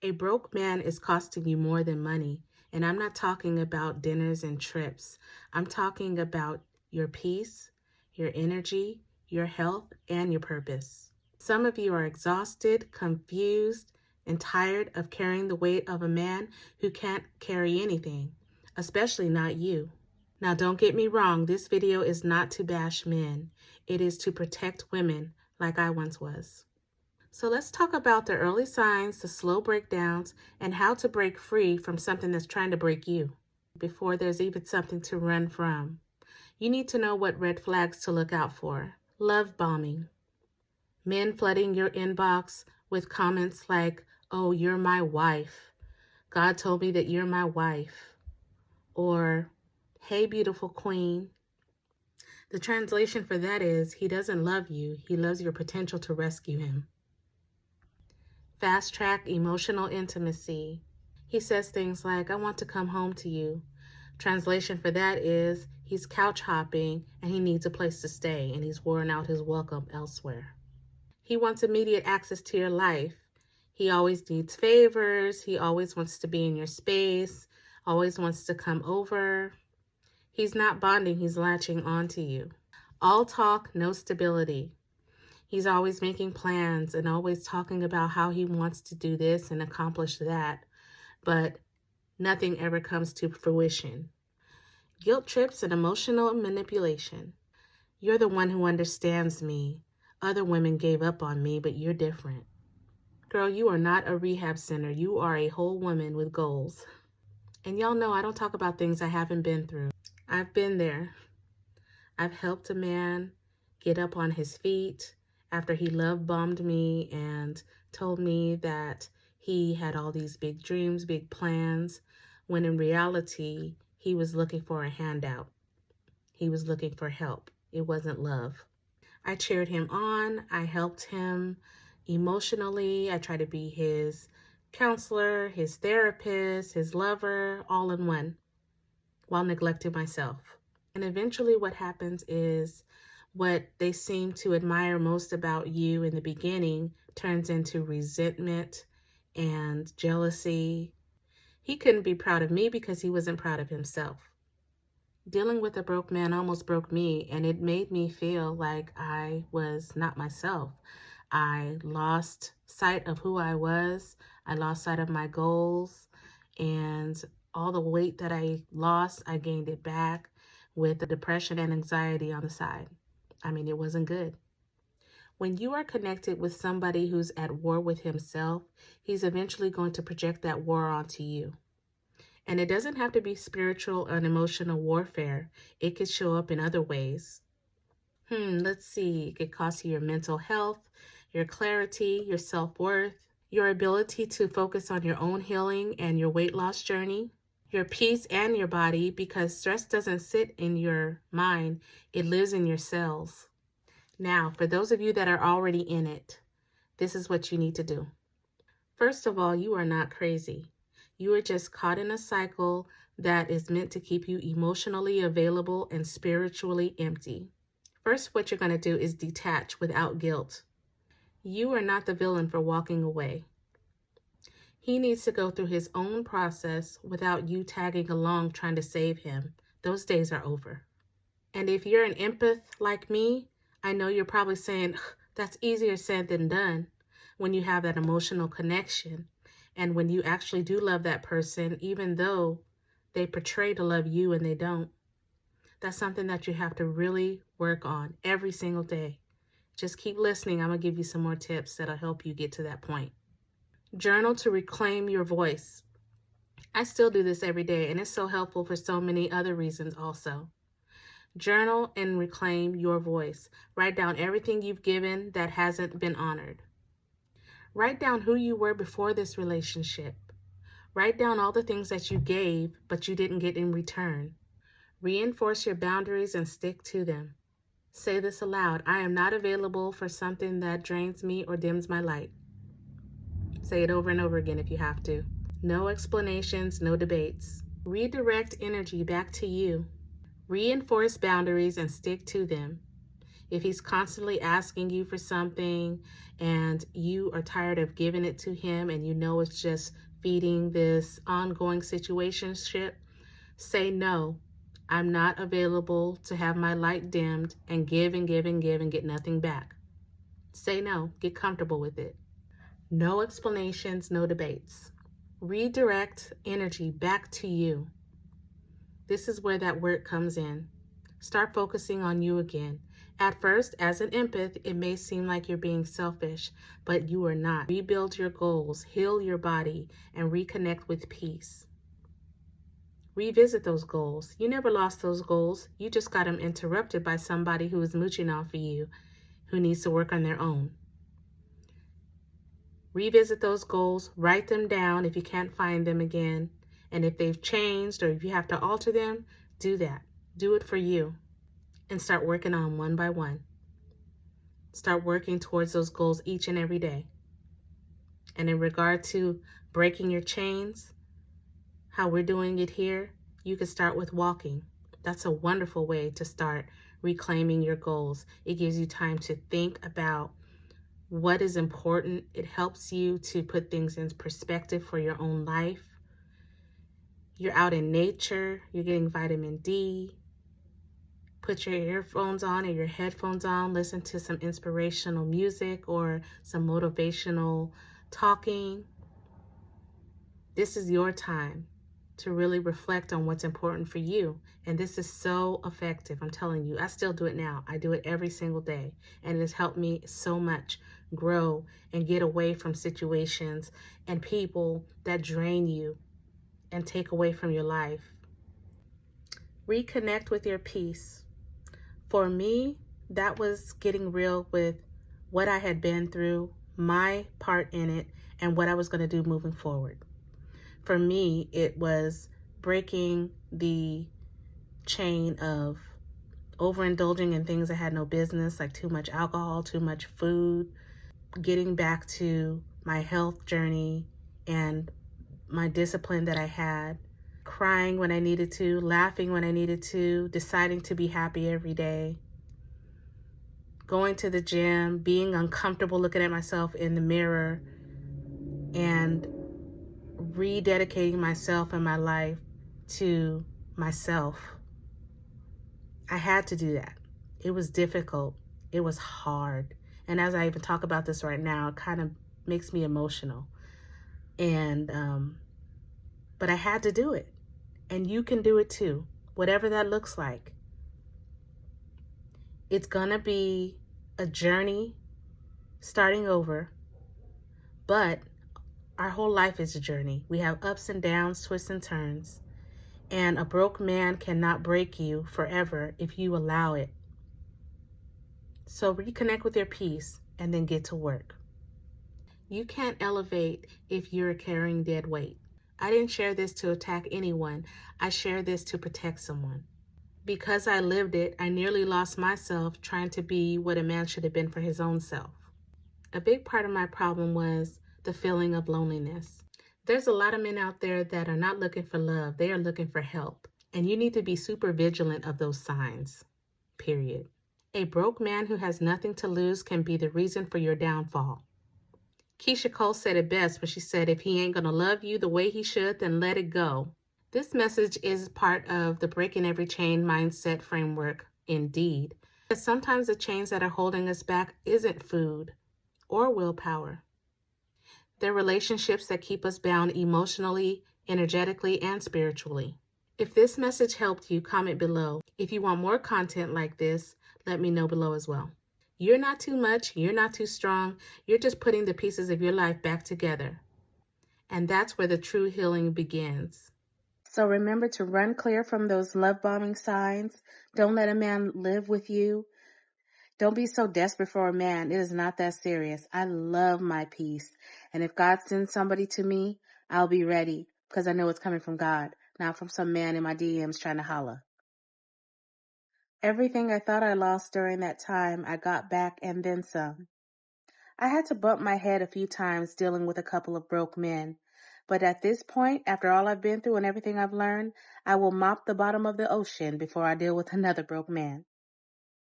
A broke man is costing you more than money. And I'm not talking about dinners and trips. I'm talking about your peace, your energy, your health, and your purpose. Some of you are exhausted, confused, and tired of carrying the weight of a man who can't carry anything, especially not you. Now, don't get me wrong, this video is not to bash men. It is to protect women like I once was. So let's talk about the early signs, the slow breakdowns, and how to break free from something that's trying to break you before there's even something to run from. You need to know what red flags to look out for. Love bombing. Men flooding your inbox with comments like, "Oh, you're my wife. God told me that you're my wife." Or, "Hey, beautiful queen." The translation for that is, he doesn't love you. He loves your potential to rescue him. Fast track emotional intimacy. He says things like, "I want to come home to you." Translation for that is, he's couch hopping and he needs a place to stay and he's worn out his welcome elsewhere. He wants immediate access to your life. He always needs favors. He always wants to be in your space, always wants to come over. He's not bonding, he's latching onto you. All talk, no stability. He's always making plans and always talking about how he wants to do this and accomplish that, but nothing ever comes to fruition. Guilt trips and emotional manipulation. You're the one who understands me. Other women gave up on me, but you're different. Girl, you are not a rehab center. You are a whole woman with goals. And y'all know I don't talk about things I haven't been through. I've been there. I've helped a man get up on his feet after he love bombed me and told me that he had all these big dreams, big plans, when in reality, he was looking for a handout. He was looking for help. It wasn't love. I cheered him on. I helped him emotionally. I tried to be his counselor, his therapist, his lover, all in one, while neglecting myself. And eventually what happens is what they seem to admire most about you in the beginning turns into resentment and jealousy. He couldn't be proud of me because he wasn't proud of himself. Dealing with a broke man almost broke me, and it made me feel like I was not myself. I lost sight of who I was. I lost sight of my goals, and all the weight that I lost, I gained it back with the depression and anxiety on the side. I mean, it wasn't good. When you are connected with somebody who's at war with himself, he's eventually going to project that war onto you. And it doesn't have to be spiritual and emotional warfare. It could show up in other ways. Let's see. It could cost you your mental health, your clarity, your self-worth, your ability to focus on your own healing and your weight loss journey, your peace and your body, because stress doesn't sit in your mind. It lives in your cells. Now, for those of you that are already in it, this is what you need to do. First of all, you are not crazy. You are just caught in a cycle that is meant to keep you emotionally available and spiritually empty. First, what you're going to do is detach without guilt. You are not the villain for walking away. He needs to go through his own process without you tagging along trying to save him. Those days are over. And if you're an empath like me, I know you're probably saying, that's easier said than done when you have that emotional connection. And when you actually do love that person, even though they portray to love you and they don't, that's something that you have to really work on every single day. Just keep listening. I'm going to give you some more tips that'll help you get to that point. Journal to reclaim your voice. I still do this every day, and it's so helpful for so many other reasons also. Journal and reclaim your voice. Write down everything you've given that hasn't been honored. Write down who you were before this relationship. Write down all the things that you gave, but you didn't get in return. Reinforce your boundaries and stick to them. Say this aloud. I am not available for something that drains me or dims my light. Say it over and over again if you have to. No explanations, no debates. Redirect energy back to you. Reinforce boundaries and stick to them. If he's constantly asking you for something and you are tired of giving it to him and you know it's just feeding this ongoing situationship, say no. I'm not available to have my light dimmed and give and give and give and get nothing back. Say no. Get comfortable with it. No explanations, no debates. Redirect energy back to you. This is where that work comes in. Start focusing on you again. At first, as an empath, it may seem like you're being selfish, but you are not. Rebuild your goals, heal your body, and reconnect with peace. Revisit those goals. You never lost those goals. You just got them interrupted by somebody who is mooching off of you, who needs to work on their own. Revisit those goals. Write them down if you can't find them again. And if they've changed or if you have to alter them, do that. Do it for you. And start working on one by one. Start working towards those goals each and every day. And in regard to breaking your chains, how we're doing it here, you can start with walking. That's a wonderful way to start reclaiming your goals. It gives you time to think about what is important. It helps you to put things in perspective for your own life. You're out in nature, you're getting vitamin D. Put your earphones on or your headphones on, listen to some inspirational music or some motivational talking. This is your time to really reflect on what's important for you. And this is so effective. I'm telling you, I still do it now. I do it every single day. And it has helped me so much grow and get away from situations and people that drain you and take away from your life. Reconnect with your peace. For me, that was getting real with what I had been through, my part in it, and what I was going to do moving forward. For me, it was breaking the chain of overindulging in things I had no business, like too much alcohol, too much food, getting back to my health journey and my discipline that I had, crying when I needed to, laughing when I needed to, deciding to be happy every day, going to the gym, being uncomfortable looking at myself in the mirror, and rededicating myself and my life to myself. I had to do that. It was difficult. It was hard. And as I even talk about this right now, it kind of makes me emotional. And, but I had to do it. And you can do it too, whatever that looks like. It's gonna be a journey starting over, but our whole life is a journey. We have ups and downs, twists and turns. And a broke man cannot break you forever if you allow it. So reconnect with your peace and then get to work. You can't elevate if you're carrying dead weight. I didn't share this to attack anyone. I share this to protect someone. Because I lived it, I nearly lost myself trying to be what a man should have been for his own self. A big part of my problem was the feeling of loneliness. There's a lot of men out there that are not looking for love. They are looking for help. And you need to be super vigilant of those signs, period. A broke man who has nothing to lose can be the reason for your downfall. Keisha Cole said it best when she said, if he ain't gonna love you the way he should, then let it go. This message is part of the breaking every chain mindset framework, indeed. But sometimes the chains that are holding us back isn't food or willpower. They're relationships that keep us bound emotionally, energetically, and spiritually. If this message helped you, comment below. If you want more content like this, let me know below as well. You're not too much. You're not too strong. You're just putting the pieces of your life back together. And that's where the true healing begins. So remember to run clear from those love bombing signs. Don't let a man live with you. Don't be so desperate for a man. It is not that serious. I love my peace. And if God sends somebody to me, I'll be ready because I know it's coming from God, not from some man in my DMs trying to holla. Everything I thought I lost during that time, I got back and then some. I had to bump my head a few times dealing with a couple of broke men. But at this point, after all I've been through and everything I've learned, I will mop the bottom of the ocean before I deal with another broke man.